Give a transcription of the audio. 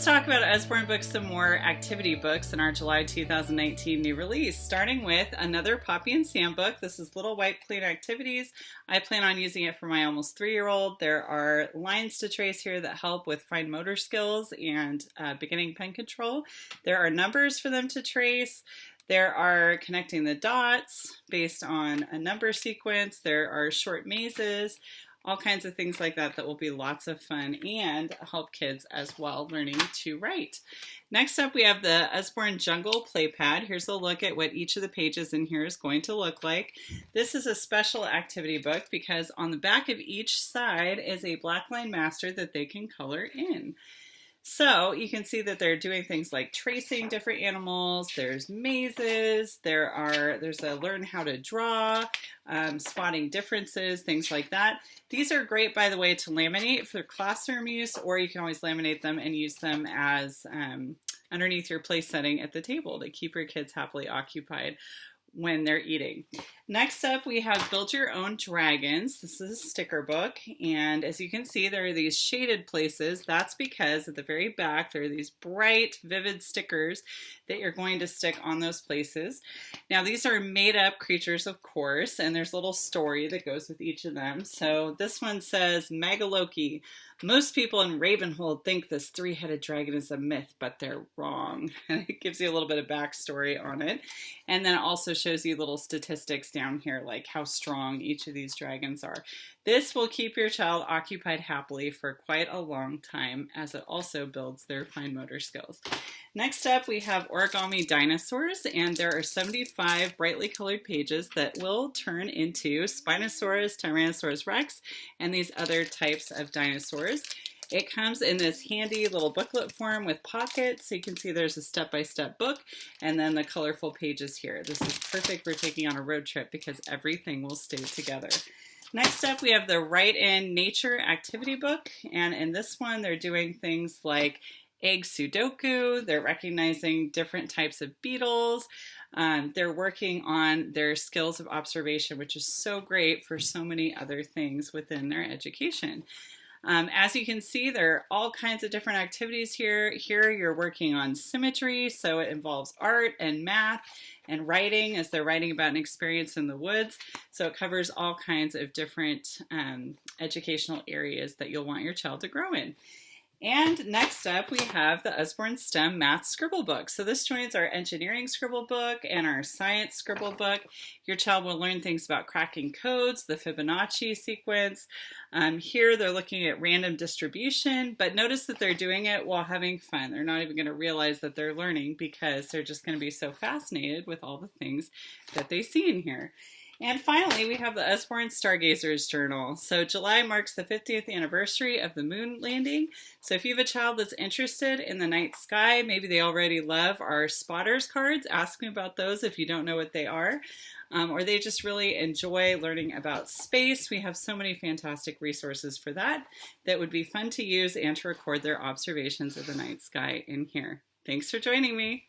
Let's talk about Usborne Books some more activity books in our July 2019 new release, starting with another Poppy and Sam book. This is Little White Plain Activities. I plan on using it for my almost 3-year-old. There are lines to trace here that help with fine motor skills and beginning pen control. There are numbers for them to trace. There are connecting the dots based on a number sequence. There are short mazes. All kinds of things like that that will be lots of fun and help kids as well learning to write. Next up, we have the Usborne Jungle Playpad. Here's a look at what each of the pages in here is going to look like. This is a special activity book because on the back of each side is a black line master that they can color in. So you can see that they're doing things like tracing different animals, there's mazes, there's a learn how to draw, spotting differences, things like that. These are great, by the way, to laminate for classroom use, or you can always laminate them and use them as underneath your place setting at the table to keep your kids happily occupied when they're eating. Next up, we have Build Your Own Dragons. This is a sticker book, and as you can see, there are these shaded places. That's because at the very back, there are these bright, vivid stickers that you're going to stick on those places. Now, these are made-up creatures, of course, and there's a little story that goes with each of them. So this one says, Megaloki. Most people in Ravenhold think this 3-headed dragon is a myth, but they're wrong. And it gives you a little bit of backstory on it. And then it also shows you little statistics down here, like how strong each of these dragons are. This will keep your child occupied happily for quite a long time, as it also builds their fine motor skills. Next up, we have Origami Dinosaurs, and there are 75 brightly colored pages that will turn into Spinosaurus, Tyrannosaurus Rex, and these other types of dinosaurs. It comes in this handy little booklet form with pockets, so you can see there's a step-by-step book, and then the colorful pages here. This is perfect for taking on a road trip because everything will stay together. Next up, we have the Write in Nature activity book, and in this one, they're doing things like egg Sudoku, they're recognizing different types of beetles, they're working on their skills of observation, which is so great for so many other things within their education. As you can see, there are all kinds of different activities here. Here you're working on symmetry, so it involves art and math and writing as they're writing about an experience in the woods. So it covers all kinds of different educational areas that you'll want your child to grow in. And next up, we have the Usborne STEM Math Scribble Book. So this joins our engineering scribble book and our science scribble book. Your child will learn things about cracking codes, the Fibonacci sequence. Here they're looking at random distribution, but notice that they're doing it while having fun. They're not even going to realize that they're learning because they're just going to be so fascinated with all the things that they see in here. And finally, we have the Usborne Stargazers Journal. So July marks the 50th anniversary of the moon landing. So if you have a child that's interested in the night sky, maybe they already love our spotters cards, ask me about those if you don't know what they are. Or they just really enjoy learning about space. We have so many fantastic resources for that that would be fun to use and to record their observations of the night sky in here. Thanks for joining me.